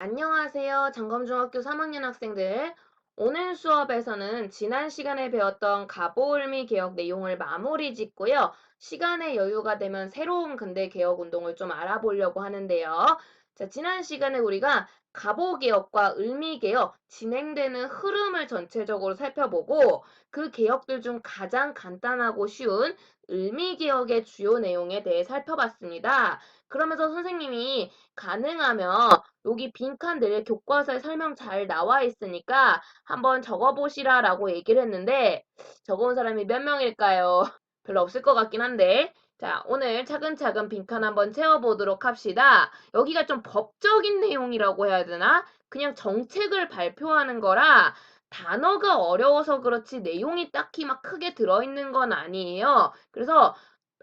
안녕하세요. 장검중학교 3학년 학생들. 오늘 수업에서는 지난 시간에 배웠던 가보을미 개혁 내용을 마무리 짓고요. 시간의 여유가 되면 새로운 근대 개혁 운동을 좀 알아보려고 하는데요. 자, 지난 시간에 우리가 가보 개혁과 을미 개혁 진행되는 흐름을 전체적으로 살펴보고 그 개혁들 중 가장 간단하고 쉬운 을미 개혁의 주요 내용에 대해 살펴봤습니다. 그러면서 선생님이 가능하면 여기 빈칸 내에 교과서에 설명 잘 나와 있으니까 한번 적어보시라 라고 얘기를 했는데 적어온 사람이 몇 명일까요? 별로 없을 것 같긴 한데 자, 오늘 차근차근 빈칸 한번 채워보도록 합시다. 여기가 좀 법적인 내용이라고 해야 되나? 그냥 정책을 발표하는 거라 단어가 어려워서 그렇지 내용이 딱히 막 크게 들어있는 건 아니에요. 그래서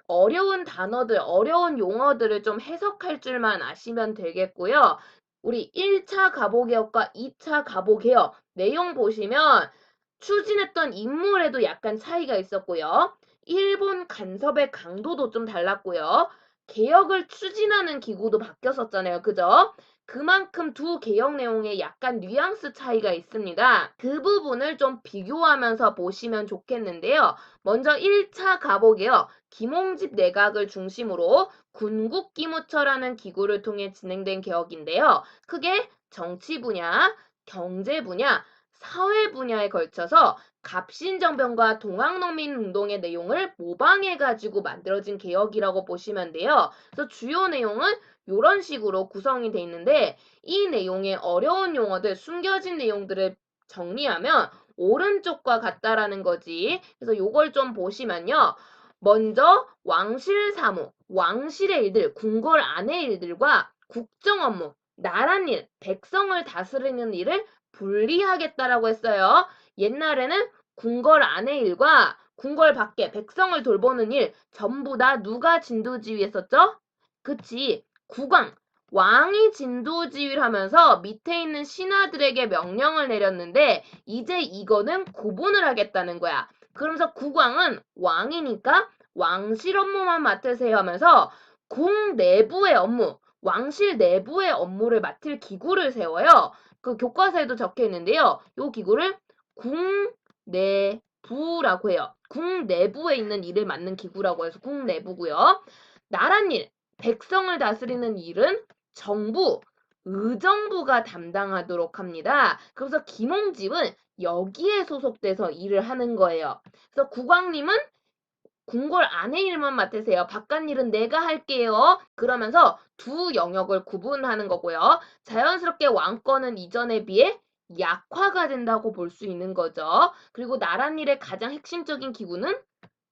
어려운 단어들, 어려운 용어들을 좀 해석할 줄만 아시면 되겠고요. 우리 1차 가보개혁과 2차 가보개혁 내용 보시면 추진했던 인물에도 약간 차이가 있었고요. 일본 간섭의 강도도 좀 달랐고요. 개혁을 추진하는 기구도 바뀌었었잖아요. 그죠? 그만큼 두 개혁 내용에 약간 뉘앙스 차이가 있습니다. 그 부분을 좀 비교하면서 보시면 좋겠는데요. 먼저 1차 가보개혁, 김홍집 내각을 중심으로 군국기무처라는 기구를 통해 진행된 개혁인데요. 크게 정치 분야, 경제 분야, 사회 분야에 걸쳐서 갑신정변과 동학농민운동의 내용을 모방해가지고 만들어진 개혁이라고 보시면 돼요. 그래서 주요 내용은 이런 식으로 구성이 돼 있는데 이 내용의 어려운 용어들, 숨겨진 내용들을 정리하면 오른쪽과 같다라는 거지. 그래서 요걸 좀 보시면요. 먼저 왕실 사무, 왕실의 일들, 궁궐 안의 일들과 국정 업무, 나랏일, 백성을 다스리는 일을 분리하겠다라고 했어요. 옛날에는 궁궐 안의 일과 궁궐 밖에 백성을 돌보는 일 전부 다 누가 진두지휘했었죠? 그치. 국왕, 왕이 진두지휘를 하면서 밑에 있는 신하들에게 명령을 내렸는데 이제 이거는 구분을 하겠다는 거야. 그러면서 국왕은 왕이니까 왕실 업무만 맡으세요 하면서 궁 내부의 업무, 왕실 내부의 업무를 맡을 기구를 세워요. 그 교과서에도 적혀 있는데요. 이 기구를 궁내부라고 해요. 궁 내부에 있는 일을 맡는 기구라고 해서 궁 내부고요. 나랏일, 백성을 다스리는 일은 정부, 의정부가 담당하도록 합니다. 그래서 김홍집은 여기에 소속돼서 일을 하는 거예요. 그래서 국왕님은 궁궐 안의 일만 맡으세요. 바깥 일은 내가 할게요. 그러면서 두 영역을 구분하는 거고요. 자연스럽게 왕권은 이전에 비해 약화가 된다고 볼 수 있는 거죠. 그리고 나랏일의 가장 핵심적인 기구는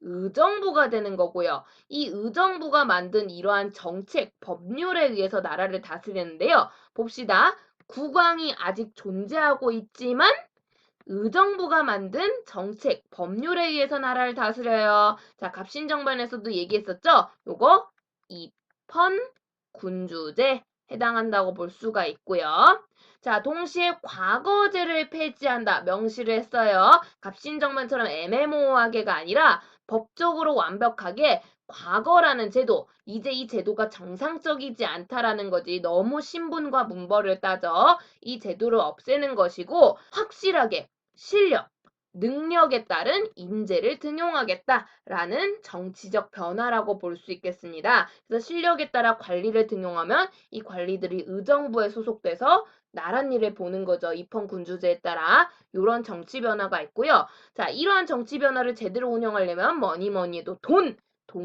의정부가 되는 거고요. 이 의정부가 만든 이러한 정책, 법률에 의해서 나라를 다스리는데요. 봅시다. 국왕이 아직 존재하고 있지만 의정부가 만든 정책, 법률에 의해서 나라를 다스려요. 자, 갑신정변에서도 얘기했었죠? 요거 입헌군주제 해당한다고 볼 수가 있고요. 자, 동시에 과거제를 폐지한다. 명시를 했어요. 갑신정변처럼 애매모호하게가 아니라 법적으로 완벽하게 과거라는 제도, 이제 이 제도가 정상적이지 않다라는 거지. 너무 신분과 문벌을 따져 이 제도를 없애는 것이고 확실하게 실력, 능력에 따른 인재를 등용하겠다라는 정치적 변화라고 볼 수 있겠습니다. 그래서 실력에 따라 관리를 등용하면 이 관리들이 의정부에 소속돼서 나랏일을 보는 거죠. 입헌군주제에 따라 이런 정치 변화가 있고요. 자, 이러한 정치 변화를 제대로 운영하려면 뭐니 해도 돈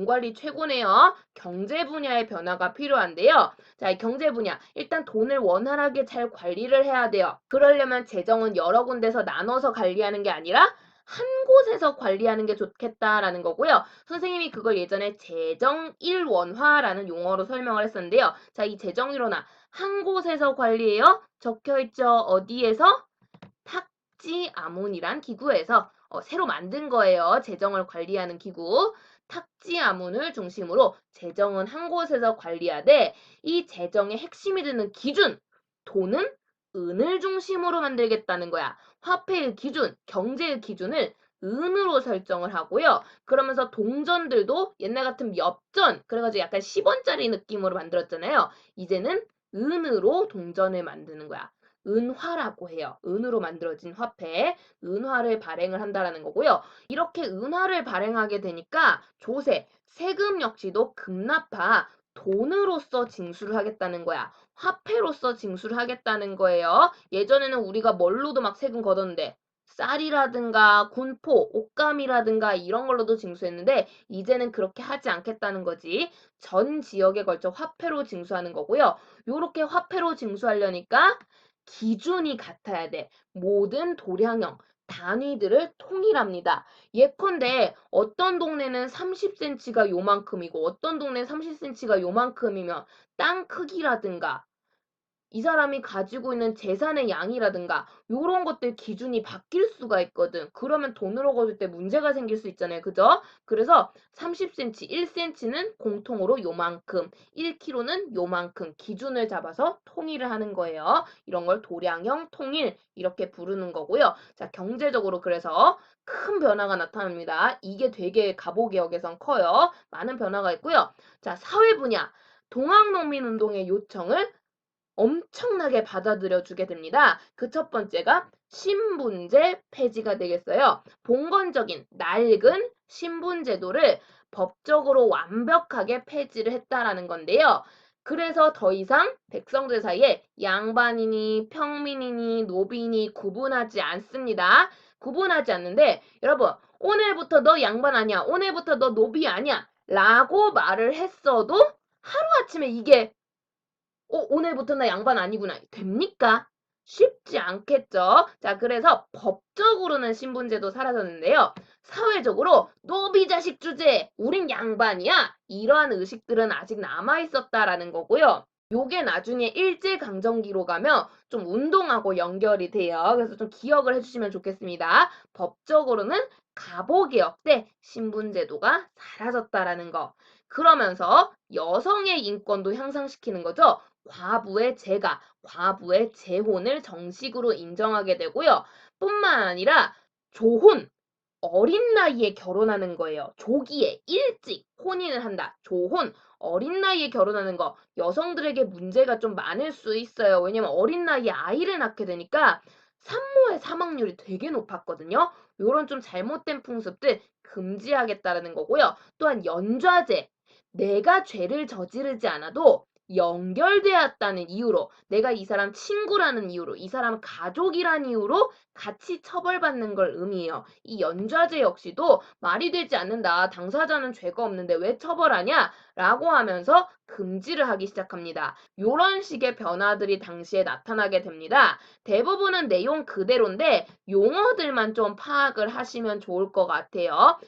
관리 최고네요. 경제 분야의 변화가 필요한데요. 자, 이 경제 분야. 일단 돈을 원활하게 잘 관리를 해야 돼요. 그러려면 재정은 여러 군데서 나눠서 관리하는 게 아니라 한 곳에서 관리하는 게 좋겠다라는 거고요. 선생님이 그걸 예전에 재정 일원화라는 용어로 설명을 했었는데요. 자, 이 재정 일원화. 한 곳에서 관리해요. 적혀 있죠. 어디에서? 탁지아문이란 기구에서 새로 만든 거예요. 재정을 관리하는 기구. 탁지아문을 중심으로 재정은 한 곳에서 관리하되 이 재정의 핵심이 되는 기준, 돈은 은을 중심으로 만들겠다는 거야. 화폐의 기준, 경제의 기준을 은으로 설정을 하고요. 그러면서 동전들도 옛날 같은 엽전, 그래가지고 약간 10원짜리 느낌으로 만들었잖아요. 이제는 은으로 동전을 만드는 거야. 은화라고 해요. 은으로 만들어진 화폐, 은화를 발행을 한다라는 거고요. 이렇게 은화를 발행하게 되니까 조세, 세금 역시도 급납하, 돈으로서 징수를 하겠다는 거야. 화폐로서 징수를 하겠다는 거예요. 예전에는 우리가 뭘로도 막 세금 걷었는데 쌀이라든가 군포, 옷감이라든가 이런 걸로도 징수했는데 이제는 그렇게 하지 않겠다는 거지. 전 지역에 걸쳐 화폐로 징수하는 거고요. 요렇게 화폐로 징수하려니까 기준이 같아야 돼. 모든 도량형, 단위들을 통일합니다. 예컨대 어떤 동네는 30cm가 요만큼이고 어떤 동네는 30cm가 요만큼이면 땅 크기라든가 이 사람이 가지고 있는 재산의 양이라든가 요런 것들 기준이 바뀔 수가 있거든. 그러면 돈으로 거둘 때 문제가 생길 수 있잖아요. 그죠? 그래서 30cm, 1cm는 공통으로 요만큼, 1kg는 요만큼 기준을 잡아서 통일을 하는 거예요. 이런 걸 도량형 통일 이렇게 부르는 거고요. 자, 경제적으로 그래서 큰 변화가 나타납니다. 이게 되게 가보개혁에선 커요. 많은 변화가 있고요. 자, 사회 분야. 동학농민운동의 요청을 엄청나게 받아들여 주게 됩니다. 그 첫 번째가 신분제 폐지가 되겠어요. 봉건적인 낡은 신분제도를 법적으로 완벽하게 폐지를 했다라는 건데요. 그래서 더 이상 백성들 사이에 양반이니 평민이니 노비니 구분하지 않습니다. 구분하지 않는데 여러분 오늘부터 너 양반 아니야. 오늘부터 너 노비 아니야. 라고 말을 했어도 하루아침에 이게 오늘부터 나 양반 아니구나. 됩니까? 쉽지 않겠죠? 자, 그래서 법적으로는 신분제도 사라졌는데요. 사회적으로 노비 자식 주제, 우린 양반이야. 이러한 의식들은 아직 남아있었다라는 거고요. 요게 나중에 일제강점기로 가면 좀 운동하고 연결이 돼요. 그래서 좀 기억을 해주시면 좋겠습니다. 법적으로는 갑오개혁 때 신분제도가 사라졌다라는 거. 그러면서 여성의 인권도 향상시키는 거죠. 과부의 재가, 과부의 재혼을 정식으로 인정하게 되고요. 뿐만 아니라 조혼, 어린 나이에 결혼하는 거예요. 조기에 일찍 혼인을 한다. 조혼, 어린 나이에 결혼하는 거. 여성들에게 문제가 좀 많을 수 있어요. 왜냐면 어린 나이에 아이를 낳게 되니까 산모의 사망률이 되게 높았거든요. 요런 좀 잘못된 풍습들 금지하겠다라는 거고요. 또한 연좌제, 내가 죄를 저지르지 않아도 연결되었다는 이유로 내가 이 사람 친구라는 이유로 이 사람 가족이라는 이유로 같이 처벌받는 걸 의미해요. 이 연좌제 역시도 말이 되지 않는다. 당사자는 죄가 없는데 왜 처벌하냐? 라고 하면서 금지를 하기 시작합니다. 이런 식의 변화들이 당시에 나타나게 됩니다. 대부분은 내용 그대로인데 용어들만 좀 파악을 하시면 좋을 것 같아요.